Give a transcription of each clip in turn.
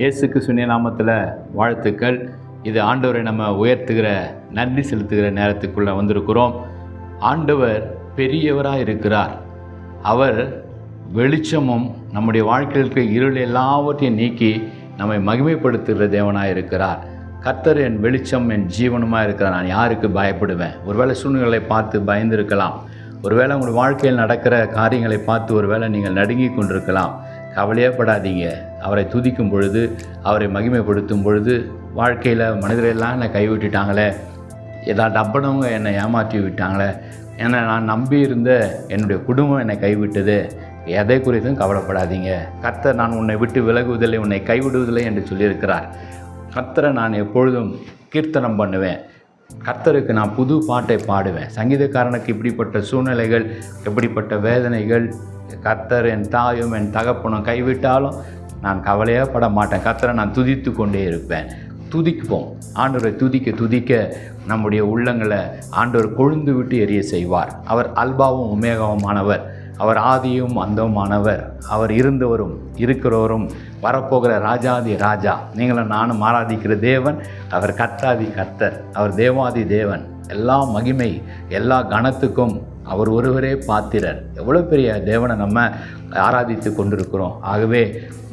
இயேசு கிறிஸ்துவின் நாமத்தில் வாழ்த்துக்கள். இது ஆண்டவரை நம்ம உயர்த்துகிற, நன்றி செலுத்துகிற நேரத்துக்குள்ளே வந்திருக்கிறோம். ஆண்டவர் பெரியவராக இருக்கிறார். அவர் வெளிச்சமும் நம்முடைய வாழ்க்கைகளுக்கு இருள் எல்லாவற்றையும் நீக்கி நம்மை மகிமைப்படுத்துகிற தேவனாக இருக்கிறார். கர்த்தர் என் வெளிச்சம், என் ஜீவனுமாக இருக்கிறார். நான் யாருக்கு பயப்படுவேன்? ஒருவேளை சூழ்நிலைகளை பார்த்து பயந்திருக்கலாம். ஒருவேளை உங்கள் வாழ்க்கையில் நடக்கிற காரியங்களை பார்த்து ஒருவேளை நீங்கள் நடுங்கி கொண்டிருக்கலாம். கவலையே படாதீங்க. அவரை துதிக்கும் பொழுது, அவரை மகிமைப்படுத்தும் பொழுது, வாழ்க்கையில் மனிதரெல்லாம் என்னை கைவிட்டுட்டாங்களே, ஏதாவது நம்பினவங்க என்னை ஏமாற்றி விட்டாங்களே, என்னை நான் நம்பி இருந்த என்னுடைய குடும்பம் என்னை கைவிட்டது, எதை குறித்தும் கவலைப்படாதீங்க. கர்த்தர் நான் உன்னை விட்டு விலகுவதில்லை, உன்னை கைவிடுவதில்லை என்று சொல்லியிருக்கிறார். கர்த்தரை நான் எப்பொழுதும் கீர்த்தனம் பண்ணுவேன். கர்த்தருக்கு நான் புது பாட்டை பாடுவேன். சங்கீதக்காரனுக்கு இப்படிப்பட்ட சூழ்நிலைகள், எப்படிப்பட்ட வேதனைகள், கர்த்தர் என் தாயும் என் தகப்பனும் கைவிட்டாலும் நான் கவலையே பட மாட்டேன். கர்த்தரை நான் துதித்து கொண்டே இருப்பேன். துதிப்போம். ஆண்டவரை துதிக்க துதிக்க நம்முடைய உள்ளங்களை ஆண்டவர் கொழுந்து விட்டு எரிய செய்வார். அவர் அல்பாவும் உமேகாவுமானவர். அவர் ஆதியும் அந்தவுமானவர். அவர் இருந்தவரும் இருக்கிறவரும் வரப்போகிற ராஜாதி ராஜா. நீங்களும் நானும் ஆராதிக்கிற தேவன் அவர் கர்த்தாதி கர்த்தர். அவர் தேவாதி தேவன். எல்லா மகிமை, எல்லா கணத்துக்கும் அவர் ஒருவரே பாத்திரர். எவ்வளோ பெரிய தேவனை நம்ம ஆராதித்து கொண்டிருக்கிறோம். ஆகவே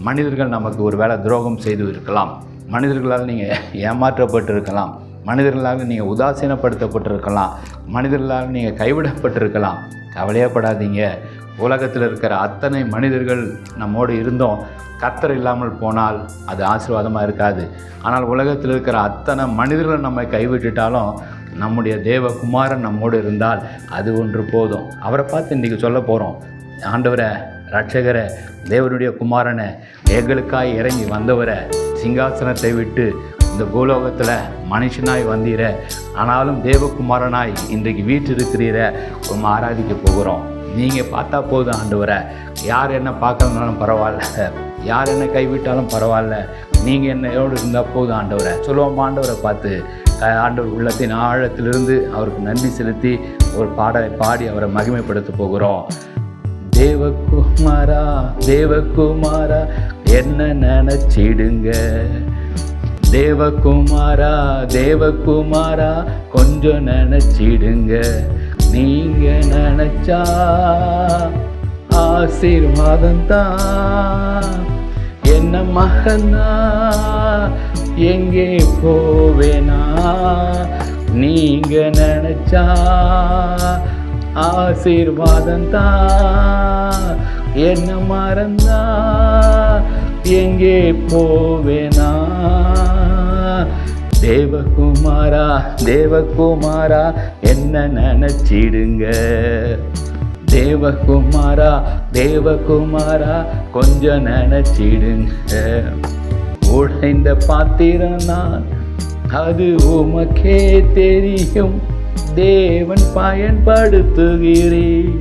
மனிதர்கள் நமக்கு ஒரு வேளை துரோகம் செய்து இருக்கலாம். மனிதர்களால் நீங்கள் ஏமாற்றப்பட்டிருக்கலாம். மனிதர்களால் நீங்கள் உதாசீனப்படுத்தப்பட்டிருக்கலாம். மனிதர்களால் நீங்கள் கைவிடப்பட்டிருக்கலாம். கவலையப்படாதீங்க. உலகத்தில் இருக்கிற அத்தனை மனிதர்கள் நம்மோடு இருந்தோம். கர்த்தர் இல்லாமல் போனால் அது ஆசீர்வாதமாக இருக்காது. ஆனால் உலகத்தில் இருக்கிற அத்தனை மனிதர்கள் நம்மை கைவிட்டுட்டாலும் நம்முடைய தேவகுமாரன் நம்மோடு இருந்தால் அது ஒன்று போதும். அவரை பார்த்து இன்றைக்கி சொல்ல போகிறோம். ஆண்டவரை, ரட்சகரை, தேவனுடைய குமாரனை, எங்களுக்காய் இறங்கி வந்தவரை, சிங்காசனத்தை விட்டு இந்த பூலோகத்தில் மனுஷனாய் வந்தீர, ஆனாலும் தேவகுமாரனாய் இன்றைக்கு வீற்றிருக்கிறீர, ரொம்ப ஆராதிக்க போகிறோம். நீங்கள் பார்த்தா போதும் ஆண்டவரை. யார் என்ன பார்க்கலனாலும் பரவாயில்ல, யார் என்ன கைவிட்டாலும் பரவாயில்ல, நீங்கள் என்னையோடு இருந்தால் போதும் ஆண்டவரை சொல்லுவோம். ஆண்டவரை பார்த்து ஆண்டவர் உள்ளத்தின் ஆழத்திலிருந்து அவருக்கு நன்றி செலுத்தி ஒரு பாடலை பாடி அவரை மகிமைப்படுத்த போகிறோம். தேவகுமாரா, தேவகுமாரா, என்ன நினைச்சிடுங்க. தேவகுமாரா, தேவகுமாரா, கொஞ்சம் நினைச்சிடுங்க. நீங்க நினைச்சா ஆசீர்வாதம் தான். என்ன மகனா எங்கே போவேனா? நீங்க நினைச்சா ஆசீர்வாதம் தான். என்ன மறந்தா எங்கே போவேனா? தேவகுமாரா, தேவகுமாரா, என்ன நினைச்சிடுங்க. தேவகுமாரா, தேவகுமாரா, கொஞ்சம் நினைச்சிடுங்க. உடைந்த பாத்திரம் நான், அது உமக்கே தெரியும். தேவன் பயன்படுத்துகிறேன்,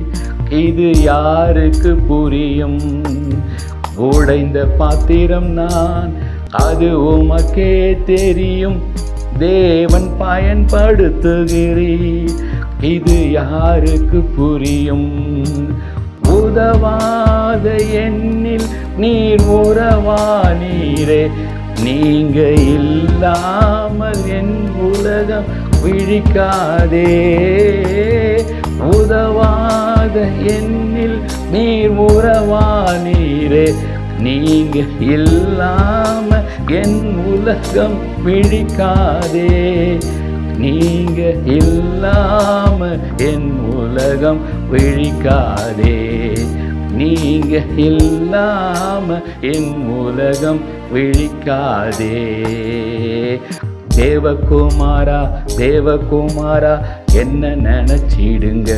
இது யாருக்கு புரியும்? உடைந்த பாத்திரம் நான், அது உமக்கே தெரியும். தேவன் பயன்படுத்துகிறேன், இது யாருக்கு புரியும்? உதவாத எண்ணில் நீர் உறவானீரே, நீங்க இல்லாமல் என் உலகம் விழிக்காதே. உதவாத எண்ணில் நீர் உறவானீரே, நீங்க இல்லாம என் உலகம் விழிக்காதே. நீங்க இல்லாம என் உலகம் விழிக்காதே. நீங்க இல்லாம என் உலகம் விழிக்காதே. தேவகுமாரா, தேவகுமாரா, என்ன நினைச்சிடுங்க.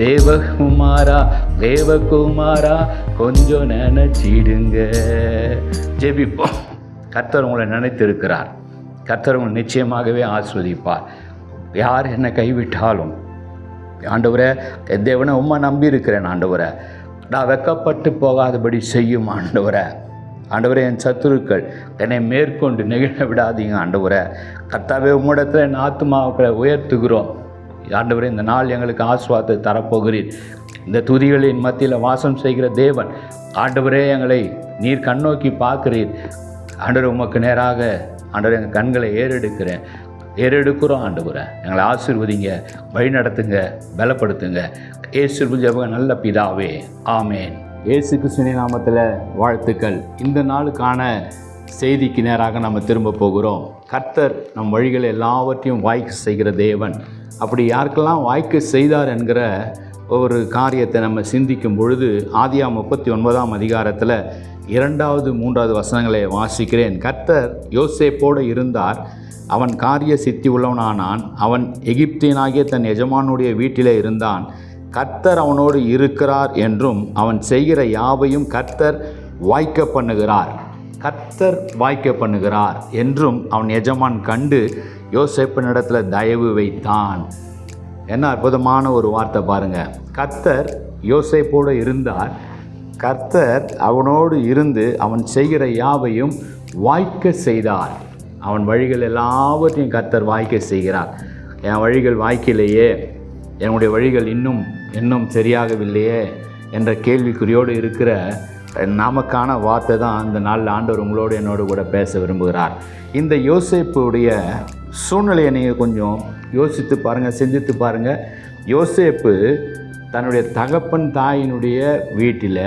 தேவகுமாரா, தேவகுமாரா, கொஞ்சம் நினைச்சிடுங்க. ஜெபிப்போம். கர்த்தர் உங்களை நினைத்திருக்கிறார். கர்த்தர் உங்களை நிச்சயமாகவே ஆசீர்வதிப்பார். யார் என்னை கைவிட்டாலும் ஆண்டவரே, தேவனை உம்மை நம்பி இருக்கிறேன் ஆண்டவரை, நான் வெக்கப்பட்டு போகாதபடி செய்யும் ஆண்டவரை. ஆண்டவரே, என் சத்துருக்கள் என்னை மேற்கொண்டு நெகிழ விடாதீங்க ஆண்டவரை. கர்த்தாவே, உம்மிடத்தில் என் ஆத்துமாக்களை உயர்த்துகிறோம் ஆண்டவரே. இந்த நாள் எங்களுக்கு ஆசீர்வாதத்தை தரப்போகிறீர். இந்த துதிகளின் மத்தியில் வாசம் செய்கிற தேவன் ஆண்டவரே, எங்களை நீர் கண்ணோக்கி பார்க்கிறீர். ஆண்டவர் உமக்கு நேராக ஆண்டவர் எங்கள் கண்களை ஏறெடுக்கிறோம். ஆண்டவரை எங்களை ஆசீர்வதிங்க, வழி நடத்துங்க, பலப்படுத்துங்க. இயேசு ஜெபம் நல்ல பிதாவே, ஆமேன். இயேசு கிறிஸ்துவின் நாமத்தில் வாழ்த்துக்கள். இந்த நாளுக்கான செய்திக்கு நேராக நம்ம திரும்ப போகிறோம். கர்த்தர் நம் வழிகளை எல்லாவற்றையும் வாய்க்க செய்கிற தேவன். அப்படி யாருக்கெல்லாம் வாய்க்க செய்தார் என்கிற ஒரு காரியத்தை நம்ம சிந்திக்கும் பொழுது ஆதியாகமம் 39ஆம் அதிகாரத்தில் 2, 3 வசனங்களை வாசிக்கிறேன். கர்த்தர் யோசேப்போடு இருந்தார். அவன் காரிய சித்தி உள்ளவனானான். அவன் எகிப்தியனாகிய தன் எஜமானுடைய வீட்டிலே இருந்தான். கர்த்தர் அவனோடு இருக்கிறார் என்றும் அவன் செய்கிற யாவையும் கர்த்தர் வாய்க்க பண்ணுகிறார் என்றும் அவன் எஜமான் கண்டு யோசேப்பினிடத்தில் தயவு வைத்தான். என்ன அற்புதமான ஒரு வார்த்தை பாருங்கள். கர்த்தர் யோசேப்போடு இருந்தார். கர்த்தர் அவனோடு இருந்து அவன் செய்கிற யாவையும் வாய்க்க செய்தார். அவன் வழிகள் எல்லாவற்றையும் கர்த்தர் வாய்க்க செய்கிறார். என் வழிகள் வாய்க்கலையே, என்னுடைய வழிகள் இன்னும் சரியாகவில்லையே என்ற கேள்விக்குறியோடு இருக்கிற நமக்கான வார்த்தை தான் இந்த நாளில் ஆண்டவர் உங்களோடு என்னோடு கூட பேச விரும்புகிறார். இந்த யோசேப்புடைய சூழ்நிலையை நீங்கள் கொஞ்சம் யோசித்து பாருங்கள், சிந்தித்து பாருங்கள். யோசேப்பு தன்னுடைய தகப்பன் தாயினுடைய வீட்டில்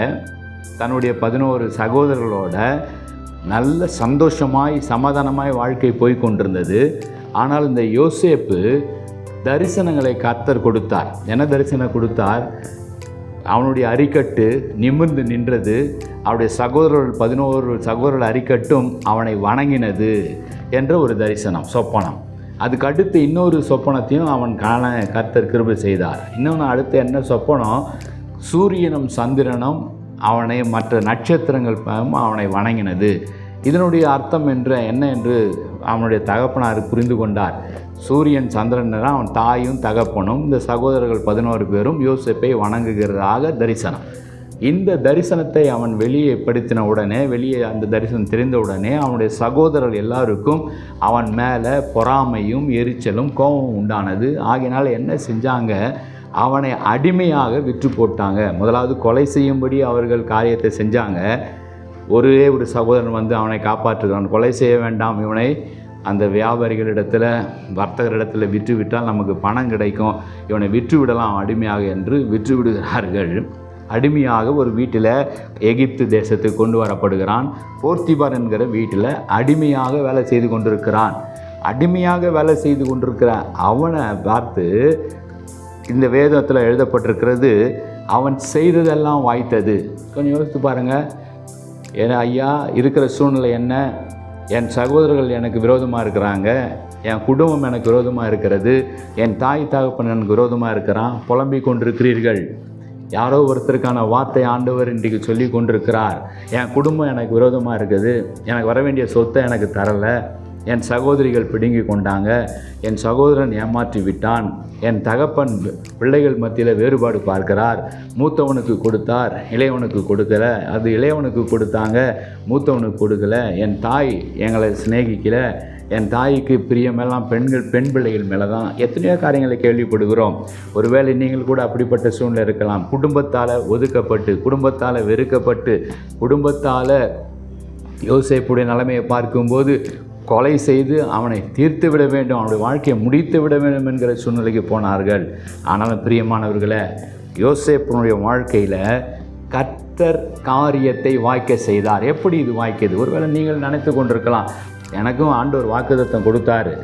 தன்னுடைய 11 சகோதரர்களோட நல்ல சந்தோஷமாய் சமாதானமாய் வாழ்க்கை போய் கொண்டிருந்தது. ஆனால் இந்த யோசேப்பு தரிசனங்களை கர்த்தர் கொடுத்தார். என்ன தரிசனம் கொடுத்தார்? அவனுடைய அரிக்கட்டு நிமிர்ந்து நின்றது. அவனுடைய 11 சகோதரர்கள் அரிக்கட்டும் அவனை வணங்கினது என்ற ஒரு தரிசனம், சொப்பனம். அதுக்கு அடுத்து இன்னொரு சொப்பனத்தையும் அவன் காண கர்த்தர் கிருபை செய்தார். இன்னொன்று அடுத்து என்ன சொப்பனம்? சூரியனும் சந்திரனும் அவனை மற்ற நட்சத்திரங்கள் அவனை வணங்கினது. இதனுடைய அர்த்தம் என்ன என்று அவனுடைய தகப்பனார் புரிந்து கொண்டார். சூரியன் சந்திரன் அவன் தாயும் தகப்பனும் இந்த சகோதரர்கள் 11 பேரும் யோசேப்பை வணங்குகிறதாக தரிசனம். இந்த தரிசனத்தை அவன் வெளியே படுத்தின உடனே, அந்த தரிசனம் தெரிந்தவுடனே அவனுடைய சகோதரர்கள் எல்லாருக்கும் அவன் மேலே பொறாமையும் எரிச்சலும் கோபமும் உண்டானது. ஆகையினால் என்ன செஞ்சாங்க? அவனை அடிமையாக விற்று போட்டாங்க. முதலாவது கொலை செய்யும்படி அவர்கள் காரியத்தை செஞ்சாங்க. ஒரே ஒரு சகோதரன் அவனை காப்பாற்றுகிறான். கொலை செய்ய வேண்டாம், இவனை அந்த வியாபாரிகளிடத்தில் வர்த்தகரிடத்தில் விற்று விட்டால் நமக்கு பணம் கிடைக்கும், இவனை விற்று விடலாம் அடிமையாக என்று விற்று விடுகிறார்கள். அடிமையாக ஒரு வீட்டில் எகிப்து தேசத்துக்கு கொண்டு வரப்படுகிறான். போர்த்திபார் என்கிற வீட்டில் அடிமையாக வேலை செய்து கொண்டிருக்கிறான். அடிமையாக வேலை செய்து கொண்டிருக்கிற அவனை பார்த்து இந்த வேதத்தில் எழுதப்பட்டிருக்கிறது, அவன் செய்ததெல்லாம் வாய்த்தது. கொஞ்சம் யோசித்து பாருங்கள். ஏன்னா ஐயா இருக்கிற சூழ்நிலை என்ன? என் சகோதரர்கள் எனக்கு விரோதமாக இருக்கிறாங்க, என் குடும்பம் எனக்கு விரோதமாக இருக்கிறது, என் தாய் தகப்பன் எனக்கு விரோதமாக இருக்கிறான், புலம்பிக் கொண்டிருக்கிறீர்கள். யாரோ ஒருத்தருக்கான வார்த்தை ஆண்டவர் இன்றைக்கு சொல்லி கொண்டிருக்கிறார். என் குடும்பம் எனக்கு விரோதமாக இருக்குது, எனக்கு வர வேண்டிய சொத்தை எனக்கு தரலை, என் சகோதரிகள் பிடுங்கி கொண்டாங்க, என் சகோதரன் ஏமாற்றி விட்டான், என் தகப்பன் பிள்ளைகள் மத்தியில் வேறுபாடு பார்க்கிறார், மூத்தவனுக்கு கொடுத்தார், இளையவனுக்கு கொடுக்கல, அது இளையவனுக்கு கொடுத்தாங்க, மூத்தவனுக்கு கொடுக்கல, என் தாய் எங்களை சிநேகிக்கல, என் தாய்க்கு பிரியமெல்லாம் பெண் பிள்ளைகள் மேலே தான். எத்தனையோ காரியங்களை கேள்விப்படுகிறோம். ஒருவேளை நீங்கள் கூட அப்படிப்பட்ட சூழ்நிலை இருக்கலாம். குடும்பத்தால் ஒதுக்கப்பட்டு, குடும்பத்தால் வெறுக்கப்பட்டு, குடும்பத்தால் யோசேப்புடைய நிலைமையை பார்க்கும்போது கொலை செய்து அவனை தீர்த்து விட வேண்டும், அவனுடைய வாழ்க்கையை முடித்து விட வேண்டும் என்கிற சூழ்நிலைக்கு போனார்கள். ஆனாலும் பிரியமானவர்களே, யோசேப்புடைய வாழ்க்கையில் கர்த்தர் காரியத்தை வாய்க்க செய்தார். எப்படி இது வாய்க்கிறது? ஒருவேளை நீங்கள் நினைத்து கொண்டிருக்கலாம், எனக்கும் ஆண்டவர் வாக்குத்தத்தம் கொடுத்தாரு,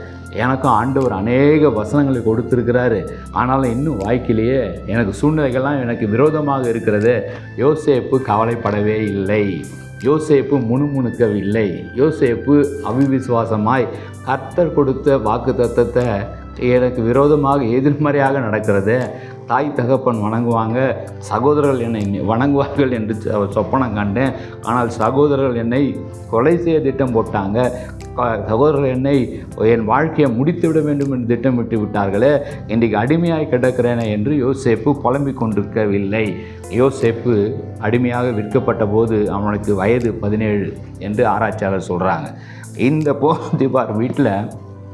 எனக்கும் ஆண்டவர் அநேக வசனங்களை கொடுத்துருக்கிறாரு, ஆனாலும் இன்னும் வாய்க்கிலேயே, எனக்கு சூழ்நிலைகள்லாம் எனக்கு விரோதமாக இருக்கிறது. யோசேப்பு கவலைப்படவே இல்லை. யோசேப்பு முணுமுணுக்கவில்லை. யோசேப்பு அவிவிசுவாசமாய் கர்த்தர் கொடுத்த வாக்குத்தத்தத்தை எனக்கு விரோதமாக எதிர்மறையாக நடக்கிறது, தாய் தகப்பன் வணங்குவாங்க, சகோதரர்கள் என்னை வணங்குவார்கள் என்று சொப்பனம் கண்டேன், ஆனால் சகோதரர்கள் என்னை கொலை செய்ய திட்டம் போட்டாங்க, சகோதரர்கள் என்னை என் வாழ்க்கையை முடித்து விட வேண்டும் என்று திட்டமிட்டு விட்டார்களே, இன்றைக்கு அடிமையாய் கிடக்கிறேனே என்று யோசேப்பு புலம்பிக் கொண்டிருக்கவில்லை. யோசேப்பு அடிமையாக விற்கப்பட்ட போது அவனுக்கு வயது 17 என்று ஆராய்ச்சியாளர் சொல்கிறாங்க. இந்த போத்திபார் வீட்டில்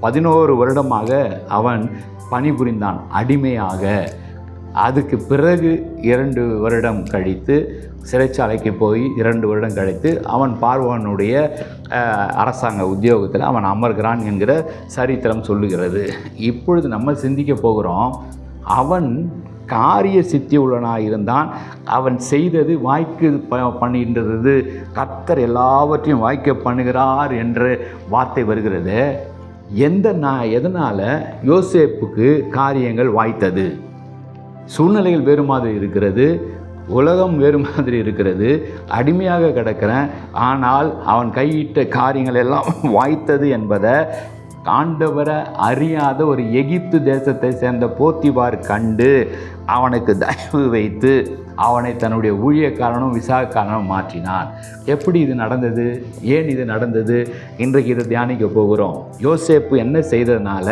11 வருடமாக அவன் பணிபுரிந்தான் அடிமையாக. அதுக்கு பிறகு 2 வருடம் கழித்து சிறைச்சாலைக்கு போய் 2 வருடம் கழித்து அவன் பார்வோனுடைய அரசாங்க உத்தியோகத்தில் அவன் அமர்கிறான் என்கிற சரித்திரம் சொல்லுகிறது. இப்பொழுது நம்ம சிந்திக்க போகிறோம், அவன் காரிய சித்தி உள்ளவனாக இருந்தான். அவன் செய்தது வாய்க்கு பண்ணுகின்றது. கர்த்தர் எல்லாவற்றையும் வாய்க்க பண்ணுகிறார் என்ற வார்த்தை வருகிறது. எதனால் யோசேப்புக்கு காரியங்கள் வாய்த்தது? சூழ்நிலைகள் வேறு மாதிரி இருக்கிறது, உலகம் வேறு மாதிரி இருக்கிறது, அடிமையாக கிடக்கிறேன். ஆனால் அவன் கையிட்ட காரியங்கள் எல்லாம் வாய்த்தது என்பதை ஆண்டவரை அறியாத ஒரு எகிப்து தேசத்தை சேர்ந்த போத்திபார் கண்டு அவனுக்கு தயவு வைத்து அவனை தன்னுடைய ஊழியக்காரனும் விசாகக்காரனும் மாற்றினான். எப்படி இது நடந்தது? ஏன் இது நடந்தது? இன்றைக்கு இதை தியானிக்க போகிறோம். யோசேப்பு என்ன செய்ததுனால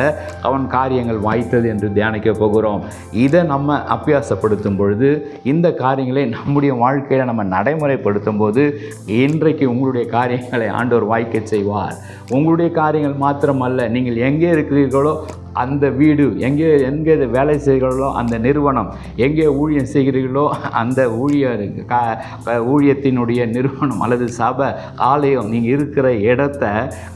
அவன் காரியங்கள் வாய்த்தது என்று தியானிக்க போகிறோம். இதை நம்ம அபியாசப்படுத்தும் பொழுது, இந்த காரியங்களை நம்முடைய வாழ்க்கையில் நம்ம நடைமுறைப்படுத்தும் போது இன்றைக்கு உங்களுடைய காரியங்களை ஆண்டவர் வாய்க்க செய்வார். உங்களுடைய காரியங்கள் மாத்திரமல்ல, நீங்கள் எங்கே இருக்கிறீர்களோ அந்த வீடு, எங்கே வேலை செய்கிறீர்களோ அந்த நிறுவனம், எங்கே ஊழியம் செய்கிறீர்களோ அந்த ஊழியத்தினுடைய நிறுவனம் அல்லது சபை, ஆலயம், நீங்கள் இருக்கிற இடத்த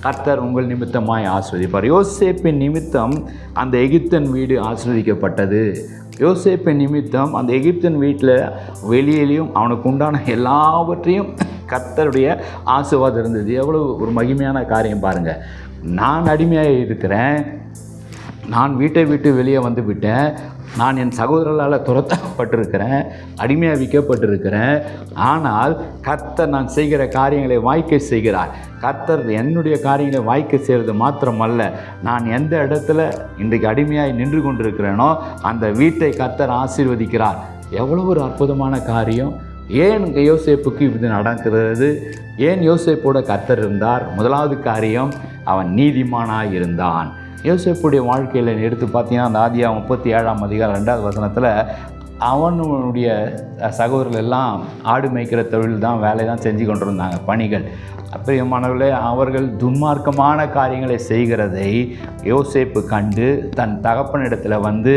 கர்த்தர் உங்கள் நிமித்தமாய் ஆசீர்வதிப்பார். யோசேப்பின் நிமித்தம் அந்த எகிப்தின் வீடு ஆசீர்வதிக்கப்பட்டது. யோசேப்பின் நிமித்தம் அந்த எகிப்தின் வீட்டில் வெளியிலையும் அவனுக்கு உண்டான எல்லாவற்றையும் கர்த்தருடைய ஆசீர்வாதம் இருந்தது. எவ்வளோ ஒரு மகிமையான காரியம் பாருங்கள். நான் அடிமையாக இருக்கிறேன், நான் வீட்டை விட்டு வெளியே வந்து விட்டேன், நான் என் சகோதரர்களால் துரத்தப்பட்டிருக்கிறேன், அடிமையாக விற்கப்பட்டிருக்கிறேன். ஆனால் கர்த்தர் நான் செய்கிற காரியங்களை வாய்க்க செய்கிறார். கர்த்தர் என்னுடைய காரியங்களை வாய்க்க செய்கிறது மாத்திரமல்ல, நான் எந்த இடத்துல இன்றைக்கு அடிமையாய் நின்று கொண்டிருக்கிறேனோ அந்த வீட்டை கர்த்தர் ஆசீர்வதிக்கிறார். எவ்வளோ ஒரு அற்புதமான காரியம்! ஏன் யோசேப்புக்கு இது நடக்கிறது? ஏன் யோசேப்போட கர்த்தர் இருந்தார்? முதலாவது காரியம், அவன் நீதிமானாக இருந்தான். யோசேப்புடைய வாழ்க்கையில் எடுத்து பார்த்தீங்கன்னா, அந்த ஆதியாகமம் 37ஆம் அதிகாரம் 2வது வசனத்தில் அவனுடைய சகோதரர்கள் எல்லாம் ஆடு மேய்க்கிற தொழில் தான், வேலை தான் செஞ்சு கொண்டிருந்தாங்க, பணிகள். பிரியமானவர்களே, அவர்கள் துன்மார்க்கமான காரியங்களை செய்கிறதை யோசேப்பு கண்டு தன் தகப்பனிடத்தில் வந்து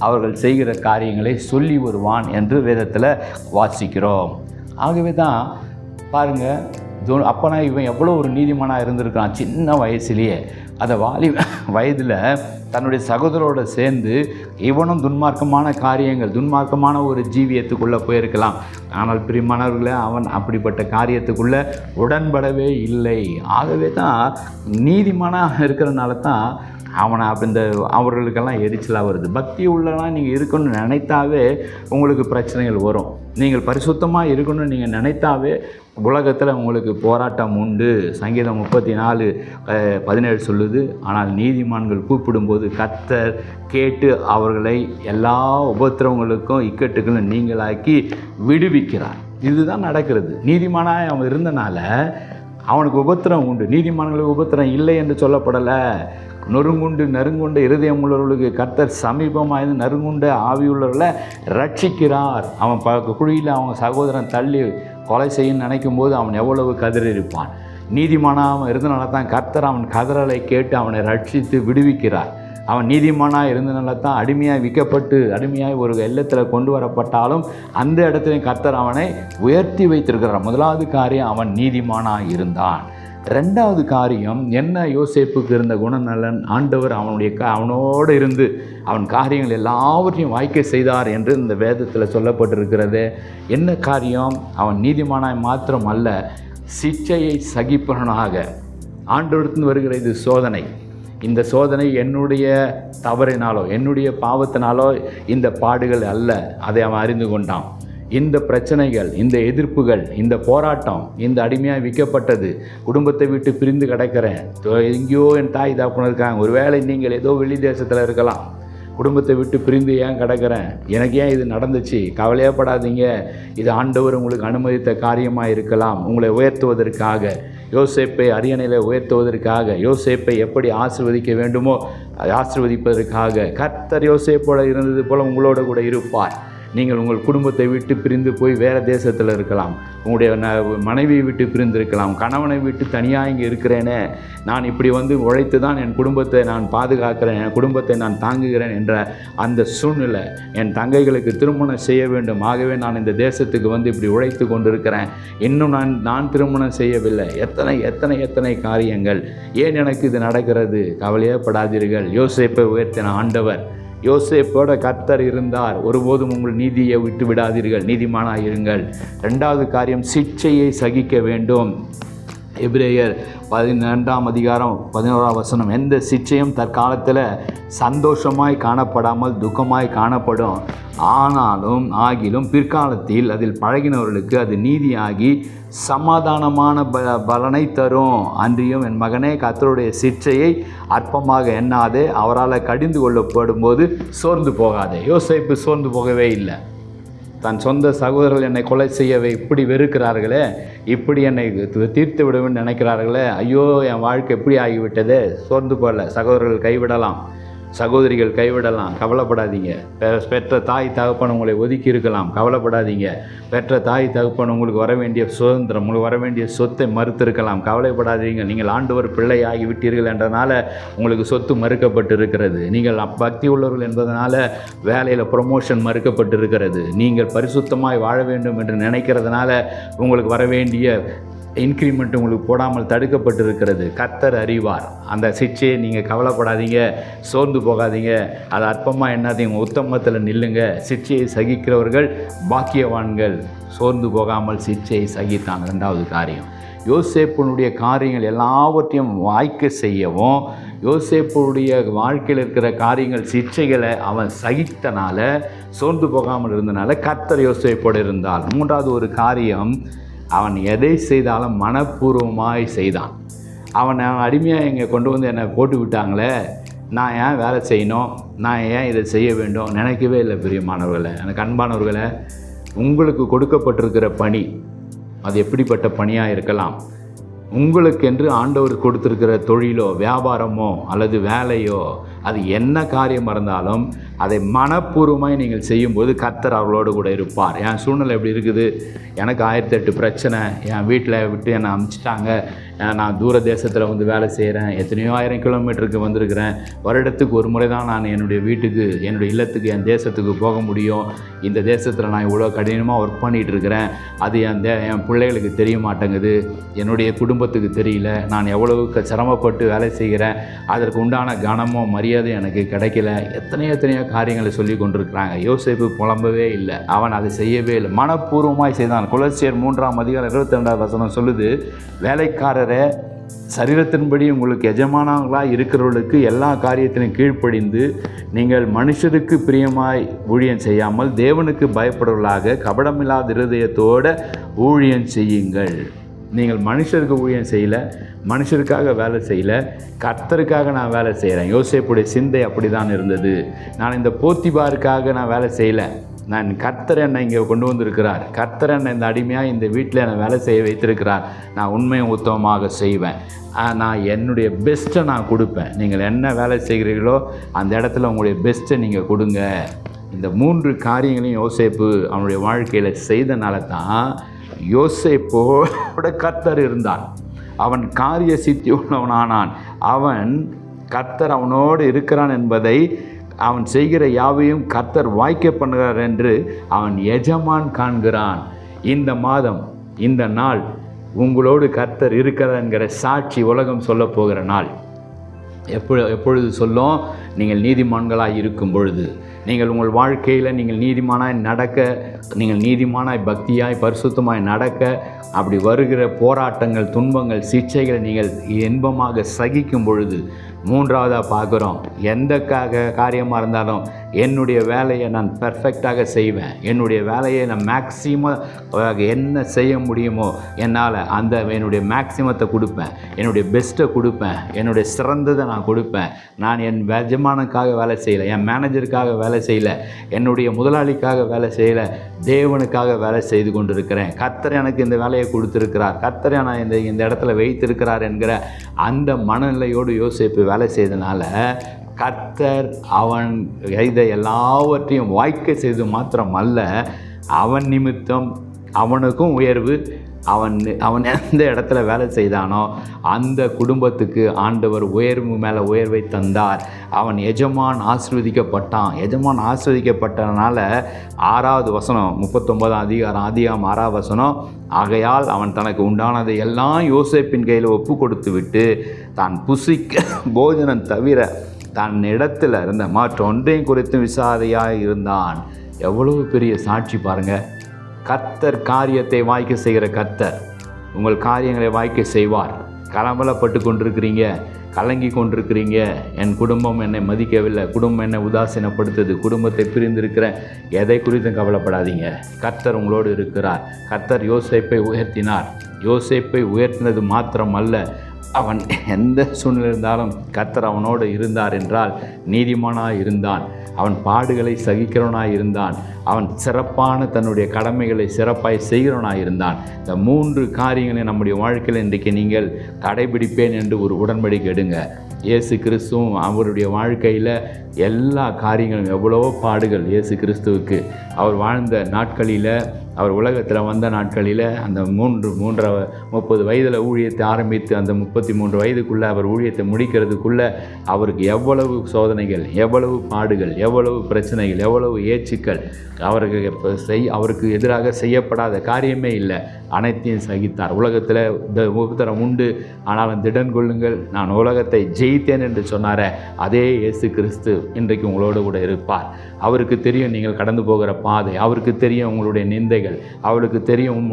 அவர்கள் செய்கிற காரியங்களை சொல்லி வருவான் என்று வேதத்தில் வாசிக்கிறோம். ஆகவே தான் பாருங்கள், அப்போனா இவன் எவ்வளோ ஒரு நீதிமானாக இருந்திருக்கான். சின்ன வயசுலேயே அந்த வயதில் தன்னுடைய சகோதரோடு சேர்ந்து இவனும் துன்மார்க்கமான காரியங்கள், துன்மார்க்கமான ஒரு ஜீவியத்துக்குள்ளே போயிருக்கலாம். ஆனால் பிரியமானவர்களே, அவன் அப்படிப்பட்ட காரியத்துக்குள்ளே உடன்படவே இல்லை. ஆகவே தான் நீதிமானாக இருக்கிறனால தான் அவனை இந்த அவர்களுக்கெல்லாம் எரிச்சலாக வருது. பக்தி உள்ளலாம் நீங்கள் இருக்கணும்னு நினைத்தாவே உங்களுக்கு பிரச்சனைகள் வரும். நீங்கள் பரிசுத்தமாக இருக்கணும்னு நீங்கள் நினைத்தாவே உலகத்தில் உங்களுக்கு போராட்டம் உண்டு. சங்கீதம் 34:17 சொல்லுது, ஆனால் நீதிமான்கள் கூப்பிடும்போது கர்த்தர் கேட்டு அவர்களை எல்லா உபத்திரவங்களுக்கும் இக்கட்டுகளும் நீங்களாக்கி விடுவிக்கிறார். இதுதான் நடக்கிறது. நீதிமானாக அவன் இருந்தனால அவனுக்கு உபத்திரம் உண்டு. நீதிமான்களுக்கு உபத்திரம் இல்லை என்று சொல்லப்படலை. நறுங்குண்ட இருதயம் உள்ளவர்களுக்கு கர்த்தர் சமீபமாக நறுங்குண்ட ஆவியுள்ளவர்களை ரட்சிக்கிறார். அவன் குழியில் அவங்க சகோதரன் தள்ளி கொலை செய்ய நினைக்கும் போது அவன் எவ்வளவு கதறியிருப்பான். நீதிமானாக இருந்தனால தான் கர்த்தர் அவன் கதறலை கேட்டு அவனை ரட்சித்து விடுவிக்கிறார். அவன் நீதிமானாக இருந்தனால தான் அடிமையாக விற்கப்பட்டு அடிமையாக ஒரு எல்லத்தில் கொண்டு வரப்பட்டாலும் அந்த இடத்துலையும் கர்த்தர் அவனை உயர்த்தி வைத்திருக்கிறார். முதலாவது காரியம், அவன் நீதிமானாக இருந்தான். 2வது காரியம் என்ன? யோசேப்புக்கு இருந்த குணநலன், ஆண்டவர் அவனோடு இருந்து அவன் காரியங்கள் எல்லாவற்றையும் வாய்க்க செய்தார் என்று இந்த வேதத்தில் சொல்லப்பட்டிருக்கிறது. என்ன காரியம்? அவன் நீதிமானாய் மாத்திரம் அல்ல, சிட்சையை சகிப்பவனாக. ஆண்டவரிடத்தில் வருகிற இது சோதனை. இந்த சோதனை என்னுடைய தவறினாலோ என்னுடைய பாவத்தினாலோ இந்த பாடுகள் அல்ல, அதை அவன் அறிந்து கொண்டான். இந்த பிரச்சனைகள், இந்த எதிர்ப்புகள், இந்த போராட்டம், இந்த அடிமையாக விற்கப்பட்டது, குடும்பத்தை விட்டு பிரிந்து கிடக்கிறேன், எங்கேயோ என் தாய் தாப்புன்னு இருக்காங்க, ஒருவேளை நீங்கள் ஏதோ வெளி தேசத்தில் இருக்கலாம், குடும்பத்தை விட்டு பிரிந்து ஏன் கிடக்கிறேன், எனக்கு ஏன் இது நடந்துச்சு, கவலையப்படாதீங்க, இது ஆண்டவர் உங்களுக்கு அனுமதித்த காரியமாக இருக்கலாம், உங்களை உயர்த்துவதற்காக, யோசேப்பை அரியணையில் உயர்த்துவதற்காக, யோசேப்பை எப்படி ஆசீர்வதிக்க வேண்டுமோ ஆசீர்வதிப்பதற்காக. கர்த்தர் யோசேப்போடு இருந்தது போல் உங்களோட கூட இருப்பார். நீங்கள் உங்கள் குடும்பத்தை விட்டு பிரிந்து போய் வேறு தேசத்தில் இருக்கலாம், உங்களுடைய மனைவியை விட்டு பிரிந்து இருக்கலாம், கணவனை விட்டு தனியாக இங்கே இருக்கிறேனே, நான் இப்படி வந்து உழைத்து தான் என் குடும்பத்தை நான் பாதுகாக்கிறேன், என் குடும்பத்தை நான் தாங்குகிறேன் என்ற அந்த சூழ்நிலை. என் தங்கைகளுக்கு திருமணம் செய்ய வேண்டும், ஆகவே நான் இந்த தேசத்துக்கு வந்து இப்படி உழைத்து கொண்டிருக்கிறேன், இன்னும் நான் திருமணம் செய்யவில்லை. எத்தனை எத்தனை எத்தனை காரியங்கள். ஏன் எனக்கு இது நடக்கிறது? கவலையே படாதீர்கள். யோசேப்பை உயர்த்தின ஆண்டவர், யோசேப்போட கர்த்தர் இருந்தார். ஒருபோதும் உங்கள் நீதியை விட்டு விடாதீர்கள், நீதிமானாக இருங்கள். 2வது காரியம், சிட்சையை சகிக்க வேண்டும். எபிரேயர் 12ஆம் அதிகாரம் 11ஆம் வசனம், எந்த சிட்சையும் தற்காலத்தில் சந்தோஷமாய் காணப்படாமல் துக்கமாய் காணப்படும், ஆகிலும் பிற்காலத்தில் அதில் பழகினவர்களுக்கு அது நீதியாகி சமாதானமான பலனை தரும். அன்றியும் என் மகனே, கர்த்தருடைய சிட்சையை அற்பமாக எண்ணாதே, அவரால் கடிந்து கொள்ளப்படும் போது சோர்ந்து போகாதே. யோசேப்பு சோர்ந்து போகவே இல்லை. தன் சொந்த சகோதரர்கள் என்னை கொலை செய்யவே இப்படி வெறுக்கிறார்களே, இப்படி என்னை தீர்த்து விடுவேன்னு நினைக்கிறார்களே, ஐயோ என் வாழ்க்கை எப்படி ஆகிவிட்டதே. சோர்ந்து போகல. சகோதரர்கள் கைவிடலாம், சகோதரிகள் கைவிடலாம், கவலைப்படாதீங்க. பெற்ற தாய் தகப்பன் உங்களை ஒதுக்கி இருக்கலாம், கவலைப்படாதீங்க. பெற்ற தாய் தகப்பன் உங்களுக்கு வர வேண்டிய சுதந்திரம், உங்களுக்கு வர வேண்டிய சொத்தை மறுத்திருக்கலாம், கவலைப்படாதீங்க. நீங்கள் ஆண்டவர் பிள்ளை ஆகி விட்டீர்கள் என்றனால உங்களுக்கு சொத்து மறுக்கப்பட்டு இருக்கிறது. நீங்கள் பக்தி உள்ளவர்கள் என்பதனால வேலையில் ப்ரொமோஷன் மறுக்கப்பட்டு இருக்கிறது. நீங்கள் பரிசுத்தமாய் வாழ வேண்டும் என்று நினைக்கிறதுனால உங்களுக்கு வர வேண்டிய இன்க்ரிமெண்ட் உங்களுக்கு போடாமல் தடுக்கப்பட்டு இருக்கிறது. கர்த்தர் அறிவார். அந்த சிட்சையை நீங்கள் கவலைப்படாதீங்க, சோர்ந்து போகாதீங்க, அது அற்பமாக என்னாதீங்க, உத்தமத்தில் நில்லுங்க. சிட்சையை சகிக்கிறவர்கள் பாக்கியவான்கள். சோர்ந்து போகாமல் சிட்சையை சகித்தான். 2வது காரியம், யோசேப்புனுடைய காரியங்கள் எல்லாவற்றையும் வாய்க்க செய்யவும், யோசேப்புடைய வாழ்க்கையில் இருக்கிற காரியங்கள் சிட்சைகளை அவன் சகித்தனால, சோர்ந்து போகாமல் இருந்தனால கர்த்தர் யோசேப்போடு இருந்தார். 3வது ஒரு காரியம், அவன் எதை செய்தாலும் மனப்பூர்வமாய் செய்தான். அவன் அடிமையாக இங்கே கொண்டு வந்து என்னை போட்டு விட்டாங்களே, நான் ஏன் வேலை செய்யணும், நான் ஏன் இதை செய்ய வேண்டும் நினைக்கவே இல்லை. பிரியமானவர்களே, எனக்கு அன்பானவர்களே, உங்களுக்கு கொடுக்கப்பட்டிருக்கிற பணி அது எப்படிப்பட்ட பணியாக இருக்கலாம். உங்களுக்கென்று ஆண்டவர் கொடுத்துருக்கிற தொழிலோ வியாபாரமோ அல்லது வேலையோ, அது என்ன காரியம் இருந்தாலும் அதை மனப்பூர்வமாய் நீங்கள் செய்யும்போது கர்த்தர் அவர்களோடு கூட இருப்பார். என் சூழ்நிலை எப்படி இருக்குது, எனக்கு 1008 பிரச்சனை, என் வீட்டில் விட்டு என்னை அனுப்பிச்சிட்டாங்க, நான் தூர தேசத்தில் வந்து வேலை செய்கிறேன், எத்தனையோ 1000 கிலோமீட்டருக்கு வந்திருக்கிறேன், வருடத்துக்கு ஒரு முறை தான் நான் என்னுடைய வீட்டுக்கு, என்னுடைய இல்லத்துக்கு, என் தேசத்துக்கு போக முடியும். இந்த தேசத்தில் நான் இவ்வளோ கடினமாக ஒர்க் பண்ணிகிட்டு இருக்கிறேன், அது என் பிள்ளைகளுக்கு தெரிய மாட்டேங்குது, என்னுடைய குடும்பத்துக்கு தெரியல, நான் எவ்வளவுக்கு சிரமப்பட்டு வேலை செய்கிறேன், அதற்கு உண்டான கனமோ மரியாதை எனக்கு கிடைக்கல, எத்தனையோ காரியங்களை சொல்லி கொண்டிருக்கிறாங்க. யோசேப்பு புலம்பவே இல்லை, அவன் அதை செய்யவே இல்லை, மனப்பூர்வமாய் செய்தான். கொலோசியர் 3ஆம் அதிகாரம் 22ஆம் வசனம் சொல்லுது, வேலைக்காரரே, சரீரத்தின்படி உங்களுக்கு எஜமானங்களாக இருக்கிறவர்களுக்கு எல்லா காரியத்திலும் கீழ்ப்படிந்து நீங்கள் மனுஷருக்கு பிரியமாய் ஊழியம் செய்யாமல் தேவனுக்கு பயப்படுவர்களாக கபடமில்லாத இருதயத்தோடு ஊழியம் செய்யுங்கள். நீங்கள் மனுஷருக்கு ஊழியம் செய்யலை, மனுஷருக்காக வேலை செய்யலை, கர்த்தருக்காக நான் வேலை செய்கிறேன். யோசேப்புடைய சிந்தை அப்படி தான் இருந்தது. நான் இந்த போத்திபாருக்காக நான் வேலை செய்யலை, நான் கர்த்தர் என்னை இங்கே கொண்டு வந்திருக்கிறார், கர்த்தர் என்னை இந்த அடிமையாக இந்த வீட்டில் என்னை வேலை செய்ய வைத்திருக்கிறார், நான் உண்மையை உத்தமமாக செய்வேன், நான் என்னுடைய பெஸ்ட்டை நான் கொடுப்பேன். நீங்கள் என்ன வேலை செய்கிறீர்களோ அந்த இடத்துல உங்களுடைய பெஸ்ட்டை நீங்கள் கொடுங்க. இந்த 3 காரியங்களையும் யோசேப்பு அவனுடைய வாழ்க்கையில் செய்தனால தான் யோசேப்போட கர்த்தர் இருந்தான். அவன் காரிய சித்தி உள்ளவனானான். அவன் கர்த்தர் அவனோடு இருக்கிறான் என்பதை, அவன் செய்கிற யாவையும் கர்த்தர் வாய்க்க பண்ணுகிறார் என்று அவன் எஜமான் காண்கிறான். இந்த மாதம், இந்த நாள் உங்களோடு கர்த்தர் இருக்கிறார் என்கிற சாட்சி உலகம் சொல்ல போகிற நாள். எப்பொழுது சொல்லும்? நீங்கள் நீதிமான்களாய் இருக்கும் பொழுது. நீங்கள் உங்கள் வாழ்க்கையில் நீங்கள் நீதிமானாய் நடக்க, நீங்கள் நீதிமானாய் பக்தியாய் பரிசுத்தமாய் நடக்க, அப்படி வருகிற போராட்டங்கள், துன்பங்கள், சிக்ஷைகளை நீங்கள் இன்பமாக சகிக்கும் பொழுது, 3வதாக பார்க்குறோம், எந்த காரியமாக இருந்தாலும் என்னுடைய வேலையை நான் பெர்ஃபெக்டாக செய்வேன், என்னுடைய வேலையை நான் மேக்ஸிமம் என்ன செய்ய முடியுமோ என்னால் அந்த என்னுடைய மேக்ஸிமத்தை கொடுப்பேன், என்னுடைய பெஸ்ட்டை கொடுப்பேன், என்னுடைய சிறந்ததை நான் கொடுப்பேன். நான் என் எஜமானுக்காக வேலை செய்யலை, என் மேனேஜருக்காக வேலை செய்யலை, என்னுடைய முதலாளிக்காக வேலை செய்யலை, தேவனுக்காக வேலை செய்து கொண்டிருக்கிறேன். கர்த்தர் எனக்கு இந்த வேலையை கொடுத்துருக்கிறார், கர்த்தர் நான் இந்த இடத்துல வைத்திருக்கிறார் என்கிற அந்த மனநிலையோடு யோசேப்பு வேலை செய்தனால கர்த்தர் அவன் இதை எல்லாவற்றையும் வாய்க்க செய்து மாத்திரமல்ல, அவன் நிமித்தம் அவனுக்கும் உயர்வு, அவன் எந்த இடத்துல வேலை செய்தானோ அந்த குடும்பத்துக்கு ஆண்டவர் உயர்வு மேலே உயர்வை தந்தார். அவன் எஜமான் ஆசீர்வதிக்கப்பட்டான். எஜமான் ஆசீர்வதிக்கப்பட்டனால 6வது வசனம் 39ஆம் அதிகாரம் 6வது வசனம், ஆகையால் அவன் தனக்கு உண்டானதை எல்லாம் யோசேப்பின் கையில் ஒப்பு கொடுத்து விட்டு தான் புசிக்க போஜனம் தவிர தன் இடத்துல இருந்த மற்ற ஒன்றையும் குறித்து விசாரியாக இருந்தான். எவ்வளவு பெரிய சாட்சி பாருங்கள். கர்த்தர் காரியத்தை வாய்க்க செய்கிற கர்த்தர் உங்கள் காரியங்களை வாய்க்க செய்வார். கலவலப்பட்டு கொண்டிருக்கிறீங்க, கலங்கி கொண்டிருக்கிறீங்க, என் குடும்பம் என்னை மதிக்கவில்லை, குடும்பம் என்னை உதாசீனப்படுத்துது, குடும்பத்தை பிரிந்திருக்கிற, எதை குறித்தும் கவலைப்படாதீங்க. கர்த்தர் உங்களோடு இருக்கிறார். கர்த்தர் யோசேப்பை உயர்த்தினார். யோசேப்பை உயர்த்தினது மாத்திரமல்ல, அவன் எந்த சூழ்நிலை இருந்தாலும் கர்த்தர் அவனோடு இருந்தார் என்றால் நீதிமானாக இருந்தான். அவன் பாடுகளை சகிக்கிறவனாக இருந்தான். அவன் சிறப்பான தன்னுடைய கடமைகளை சிறப்பாய் செய்கிறவனாக இருந்தான். இந்த 3 காரியங்களை நம்முடைய வாழ்க்கையில் இன்றைக்கு நீங்கள் கடைபிடிப்பேன் என்று ஒரு உடன்படிக்கை எடுங்க. இயேசு கிறிஸ்துவும் அவருடைய வாழ்க்கையில் எல்லா காரியங்களும் எவ்வளவோ பாடுகள் இயேசு கிறிஸ்துவுக்கு. அவர் வாழ்ந்த நாட்களில், அவர் உலகத்தில் வந்த நாட்களில் அந்த 30 வயதில் ஊழியத்தை ஆரம்பித்து அந்த 33 வயதுக்குள்ளே அவர் ஊழியத்தை முடிக்கிறதுக்குள்ளே அவருக்கு எவ்வளவு சோதனைகள், எவ்வளவு பாடுகள், எவ்வளவு பிரச்சனைகள், எவ்வளவு ஏச்சுக்கள், அவருக்கு எதிராக செய்யப்படாத காரியமே இல்லை. அனைத்தையும் சகித்தார். உலகத்தில் உபத்திரம் உண்டு, ஆனாலும் திடன் கொள்ளுங்கள், நான் உலகத்தை ஜெயித்தேன் என்று சொன்னாரே அதே இயேசு கிறிஸ்து இன்றைக்கு உங்களோடு கூட இருப்பார். அவருக்கு தெரியும் நீங்கள் கடந்து போகிற பாதை, அவருக்கு தெரியும் உங்களுடைய நிந்தைகள், அவருக்கு தெரியும்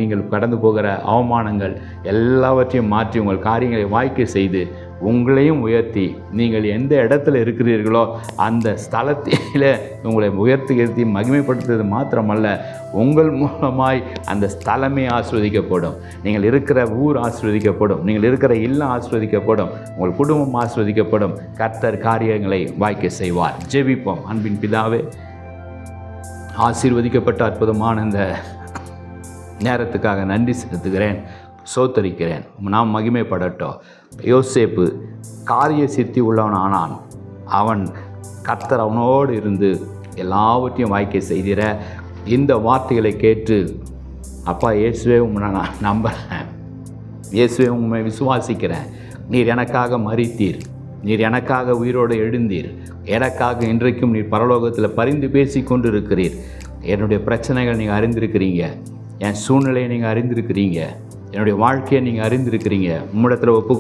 நீங்கள் கடந்து போகிற அவமானங்கள், எல்லாவற்றையும் மாற்றி உங்கள் காரியங்களை வாய்க்க செய்து உங்களையும் உயர்த்தி நீங்கள் எந்த இடத்துல இருக்கிறீர்களோ அந்த ஸ்தலத்தில் உங்களை உயர்த்தி மகிமைப்படுத்துவது மாத்திரமல்ல, உங்கள் மூலமாய் அந்த ஸ்தலமே ஆசீர்வதிக்கப்படும். நீங்கள் இருக்கிற ஊர் ஆசீர்வதிக்கப்படும், நீங்கள் இருக்கிற இல்லம் ஆசீர்வதிக்கப்படும், உங்கள் குடும்பம் ஆசீர்வதிக்கப்படும். கர்த்தர் காரியங்களை வாய்க்க செய்வார். ஜெபிப்போம். அன்பின் பிதாவே, ஆசீர்வதிக்கப்பட்ட அற்புதமான இந்த நேரத்துக்காக நன்றி செலுத்துகிறேன், சோத்தரிக்கிறேன். நாம் மகிமைப்படட்டும். யோசேப்பு காரிய சித்தி உள்ளவன் ஆனான். அவன் கர்த்தர் அவனோடு இருந்து எல்லாவற்றையும் வாய்க்க செய்திட இந்த வார்த்தைகளை கேட்டு, அப்பா இயேசுவே உண்மை நான் நம்புகிறேன், இயேசுவே உண்மை விசுவாசிக்கிறேன், நீர் எனக்காக மரித்தீர், நீர் எனக்காக உயிரோடு எழுந்தீர், எனக்காக இன்றைக்கும் நீர் பரலோகத்தில் பரிந்து பேசி கொண்டு இருக்கிறீர். என்னுடைய பிரச்சனைகள் நீங்கள் அறிந்திருக்கிறீங்க, என் சூழ்நிலையை நீங்கள் அறிந்திருக்கிறீங்க, என்னுடைய வாழ்க்கையை நீங்கள் அறிந்திருக்கிறீங்க. உம்மிடத்தில் ஒப்பு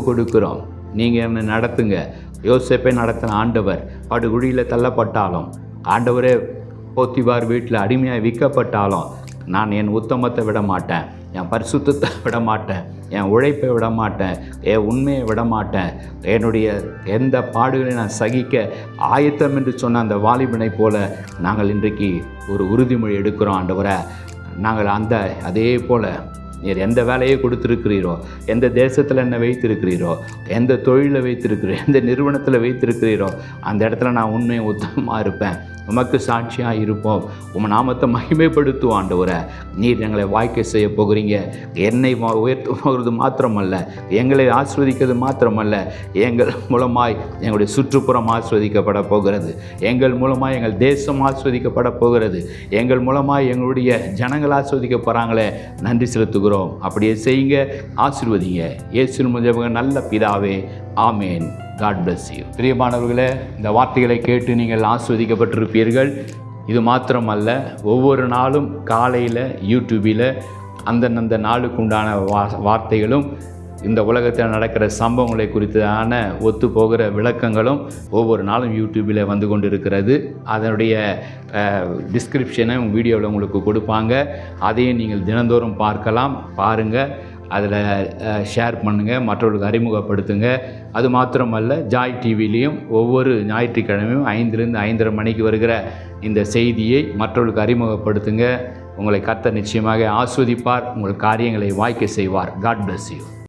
கொடுக்குறோம். நீங்கள் என்னை நடத்துங்க. யோசேப்பை நடத்தின ஆண்டவர் படுகுழியில் தள்ளப்பட்டாலும், ஆண்டவரே போத்திபார் வீட்டில் அடிமையாக விற்கப்பட்டாலும், நான் என் உத்தமத்தை விட மாட்டேன், என் பரிசுத்தத்தை விட மாட்டேன், என் உழைப்பை விட மாட்டேன், என் உண்மையை விட மாட்டேன். என்னுடைய எந்த பாடுகளை நான் சகிக்க ஆயத்தம் என்று சொன்ன அந்த வாலிபனை போல நாங்கள் இன்றைக்கு ஒரு உறுதிமொழி எடுக்கிறோம். ஆண்டவரை நாங்கள் அதே போல் நீர் எந்த வேலையை கொடுத்துருக்கிறீரோ, எந்த தேசத்தில் என்ன வைத்திருக்கிறீரோ, எந்த தொழிலில் வைத்திருக்கிறீரோ, எந்த நிறுவனத்தில் வைத்திருக்கிறீரோ, அந்த இடத்துல நான் உண்மையை உத்தமமாக இருப்பேன், உமக்கு சாட்சியாக இருப்போம், உங்கள் நாமத்தை மகிமைப்படுத்துவோம். ஆண்டவரை நீர் எங்களை வாய்க்க செய்ய போகிறீங்க. என்னை உயர்த்த போகிறது மாத்திரமல்ல, எங்களை ஆஸ்வதிக்கிறது மாத்திரமல்ல, எங்கள் மூலமாய் எங்களுடைய சுற்றுப்புறம் ஆஸ்வதிக்கப்பட போகிறது, எங்கள் மூலமாய் எங்கள் தேசம் ஆஸ்வதிக்கப்பட போகிறது, எங்கள் மூலமாய் எங்களுடைய ஜனங்கள் ஆஸ்வதிக்க போகிறாங்களே, நன்றி செலுத்துகிறோம். அப்படியே செய்யுங்க, ஆசீர்வதிங்க. இயேசுவின் மூலமாக நல்ல பிதாவே, ஆமேன். God bless you. பிரியமானவர்களே, இந்த வார்த்தைகளை கேட்டு நீங்கள் ஆஸ்வதிக்கப்பட்டிருப்பீர்கள். இது மாத்திரமல்ல, ஒவ்வொரு நாளும் காலையில் யூடியூபில் அந்தந்த நாளுக்கு உண்டான வார்த்தைகளும், இந்த உலகத்தில் நடக்கிற சம்பவங்களை குறித்தான ஒத்து போகிற விளக்கங்களும் ஒவ்வொரு நாளும் யூடியூபில் வந்து கொண்டு இருக்கிறது. அதனுடைய டிஸ்கிரிப்ஷனை வீடியோவில் உங்களுக்கு கொடுப்பாங்க. அதையும் நீங்கள் தினந்தோறும் பாருங்கள், அதில் ஷேர் பண்ணுங்கள், மற்றவர்களுக்கு அறிமுகப்படுத்துங்க. அது மாத்திரமல்ல, ஜாய் டிவிலையும் ஒவ்வொரு ஞாயிற்றுக்கிழமையும் 5லேருந்து 5:30 மணிக்கு வருகிற இந்த செய்தியை மற்றவர்களுக்கு அறிமுகப்படுத்துங்க. உங்களை கர்த்தர் நிச்சயமாக ஆஸ்வதிப்பார், உங்கள் காரியங்களை வாய்க்க செய்வார். God bless you.